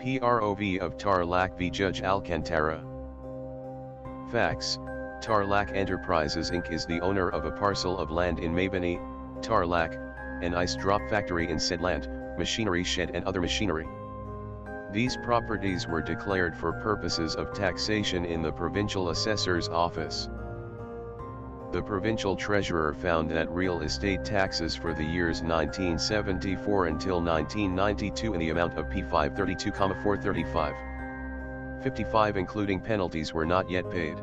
PROV of Tarlac v Judge Alcantara. Facts: Tarlac Enterprises Inc. is the owner of a parcel of land in Mabini, Tarlac, an ice drop factory in said land, machinery shed and other machinery. These properties were declared for purposes of taxation in the Provincial Assessor's Office. The Provincial Treasurer found that real estate taxes for the years 1974 until 1992 in the amount of P532,435.55 including penalties were not yet paid.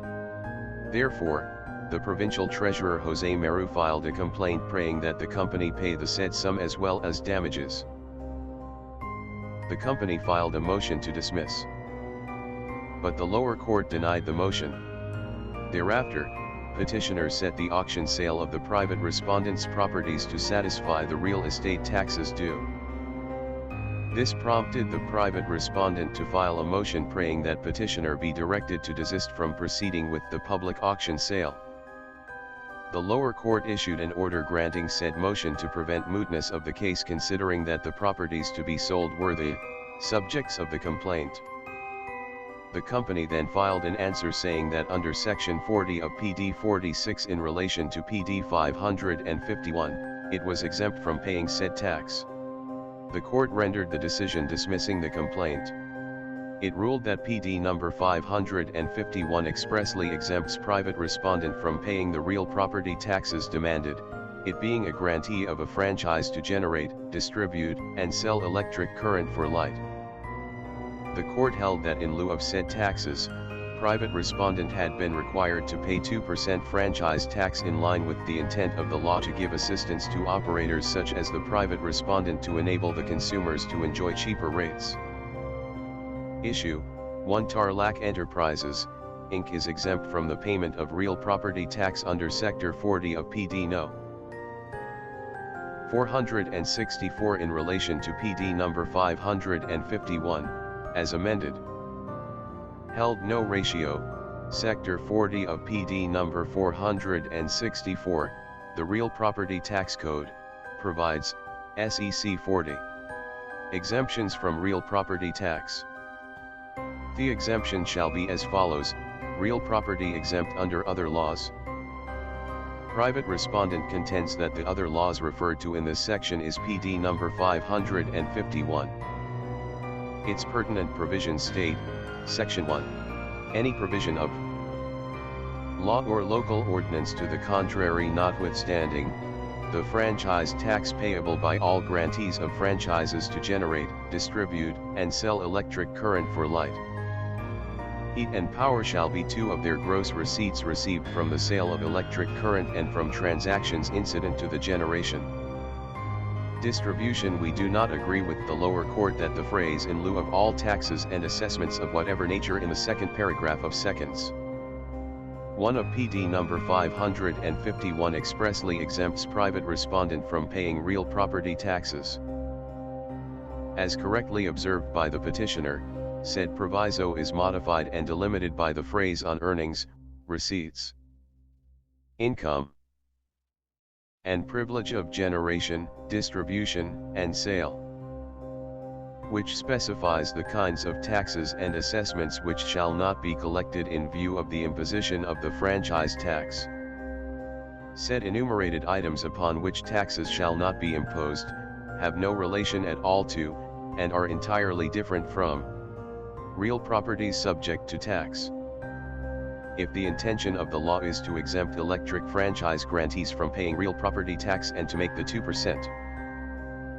Therefore, the Provincial Treasurer Jose Meru filed a complaint praying that the company pay the said sum as well as damages. The company filed a motion to dismiss, but the lower court denied the motion. Thereafter, petitioner set the auction sale of the private respondent's properties to satisfy the real estate taxes due. This prompted the private respondent to file a motion praying that petitioner be directed to desist from proceeding with the public auction sale. The lower court issued an order granting said motion to prevent mootness of the case, considering that the properties to be sold were the subjects of the complaint. The company then filed an answer saying that under Section 40 of PD 46 in relation to PD 551, it was exempt from paying said tax. The court rendered the decision dismissing the complaint. It ruled that PD number 551 expressly exempts private respondent from paying the real property taxes demanded, it being a grantee of a franchise to generate, distribute, and sell electric current for light. The court held that in lieu of said taxes, private respondent had been required to pay 2% franchise tax in line with the intent of the law to give assistance to operators such as the private respondent to enable the consumers to enjoy cheaper rates. Issue: 1. Tarlac Enterprises, Inc. is exempt from the payment of real property tax under Sector 40 of PD No. 464 in relation to PD number 551, as amended. Held no ratio, Sector 40 of PD number 464, the Real Property Tax Code, provides, SEC 40. Exemptions from real property tax. The exemption shall be as follows: real property exempt under other laws. Private respondent contends that the other laws referred to in this section is PD number 551. Its pertinent provisions state, Section 1. Any provision of law or local ordinance to the contrary notwithstanding, the franchise tax payable by all grantees of franchises to generate, distribute, and sell electric current for light, heat and power shall be 2 of their gross receipts received from the sale of electric current and from transactions incident to the generation. Distribution. We do not agree with the lower court that the phrase "in lieu of all taxes and assessments of whatever nature" in the second paragraph of seconds 1 of PD number 551 expressly exempts private respondent from paying real property taxes. As correctly observed by the petitioner, said proviso is modified and delimited by the phrase "on earnings, receipts, income, and privilege of generation, distribution, and sale," which specifies the kinds of taxes and assessments which shall not be collected in view of the imposition of the franchise tax. Said enumerated items upon which taxes shall not be imposed, have no relation at all to, and are entirely different from, real properties subject to tax. If the intention of the law is to exempt electric franchise grantees from paying real property tax and to make the 2%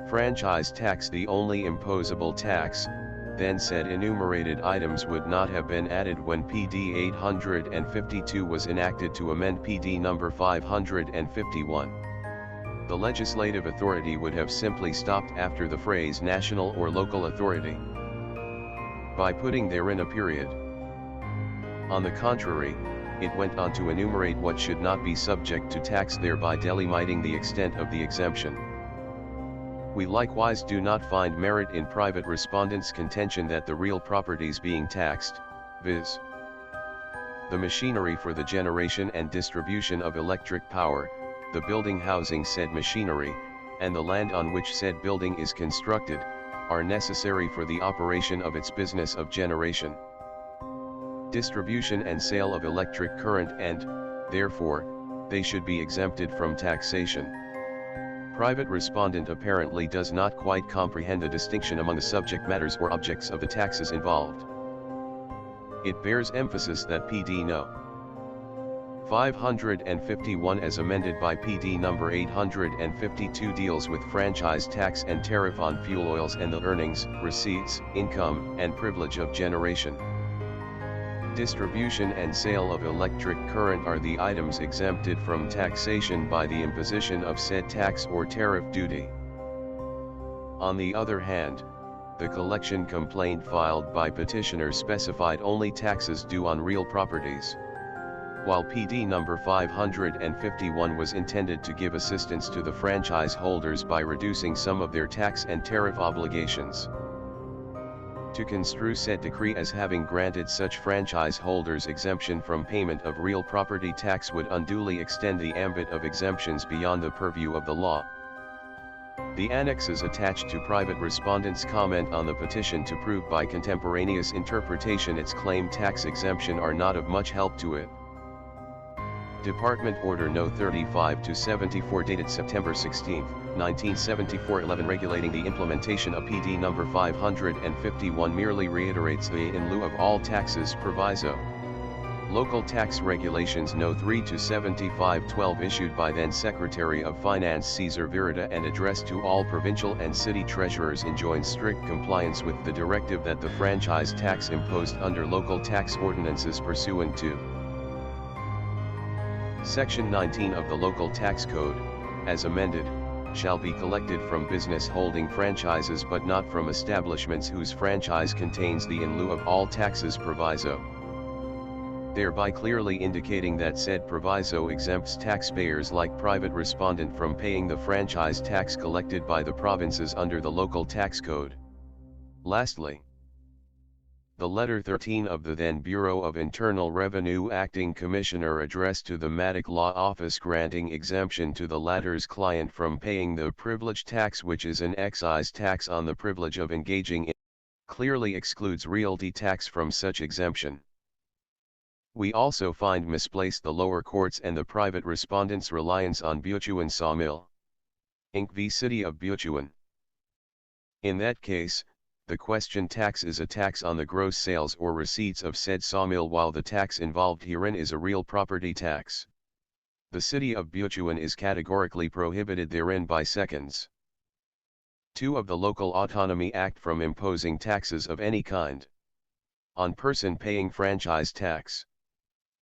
franchise tax the only imposable tax, then said enumerated items would not have been added when PD 852 was enacted to amend PD number 551. The legislative authority would have simply stopped after the phrase "national or local authority" by putting therein a period. On the contrary, it went on to enumerate what should not be subject to tax, thereby delimiting the extent of the exemption. We likewise do not find merit in private respondents' contention that the real properties being taxed, viz. the machinery for the generation and distribution of electric power, the building housing said machinery, and the land on which said building is constructed, are necessary for the operation of its business of generation, distribution and sale of electric current and, therefore, they should be exempted from taxation. Private respondent apparently does not quite comprehend the distinction among the subject matters or objects of the taxes involved. It bears emphasis that PD No. 551 as amended by PD number 852 deals with franchise tax and tariff on fuel oils and the earnings, receipts, income, and privilege of generation. Distribution and sale of electric current are the items exempted from taxation by the imposition of said tax or tariff duty. On the other hand, the collection complaint filed by petitioner specified only taxes due on real properties, while PD number 551 was intended to give assistance to the franchise holders by reducing some of their tax and tariff obligations. To construe said decree as having granted such franchise holders exemption from payment of real property tax would unduly extend the ambit of exemptions beyond the purview of the law. The annexes attached to private respondents' comment on the petition to prove by contemporaneous interpretation its claimed tax exemption are not of much help to it. Department Order No. 35-74 dated September 16, 1974 11 regulating the implementation of PD No. 551 merely reiterates the in lieu of all taxes proviso. Local Tax Regulations No. 3-75-12 issued by then Secretary of Finance Cesar Virita and addressed to all provincial and city treasurers enjoins strict compliance with the directive that the franchise tax imposed under local tax ordinances pursuant to Section 19 of the Local Tax Code, as amended, shall be collected from business holding franchises but not from establishments whose franchise contains the in lieu of all taxes proviso, thereby clearly indicating that said proviso exempts taxpayers like private respondent from paying the franchise tax collected by the provinces under the Local Tax Code. Lastly, the Letter 13 of the then Bureau of Internal Revenue Acting Commissioner addressed to the Matic Law Office granting exemption to the latter's client from paying the privilege tax, which is an excise tax on the privilege of engaging in, clearly excludes realty tax from such exemption. We also find misplaced the lower courts and the private respondents' reliance on Butuan Sawmill, Inc. v. City of Butuan. In that case, the questioned tax is a tax on the gross sales or receipts of said sawmill, while the tax involved herein is a real property tax. The City of Butuan is categorically prohibited therein by Sections 2 of the Local Autonomy Act from imposing taxes of any kind on person paying franchise tax.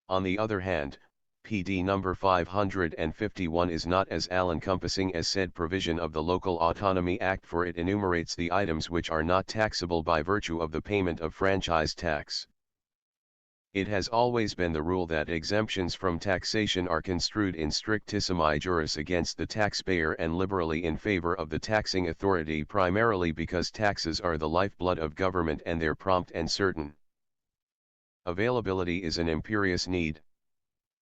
On the other hand, PD number 551 is not as all-encompassing as said provision of the Local Autonomy Act, for it enumerates the items which are not taxable by virtue of the payment of franchise tax. It has always been the rule that exemptions from taxation are construed in strictissimi juris against the taxpayer and liberally in favor of the taxing authority, primarily because taxes are the lifeblood of government and their prompt and certain availability is an imperious need.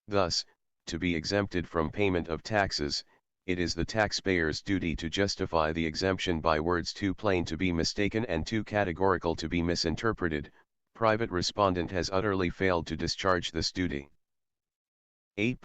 Thus, to be exempted from payment of taxes, it is the taxpayer's duty to justify the exemption by words too plain to be mistaken and too categorical to be misinterpreted. Private respondent has utterly failed to discharge this duty. 8.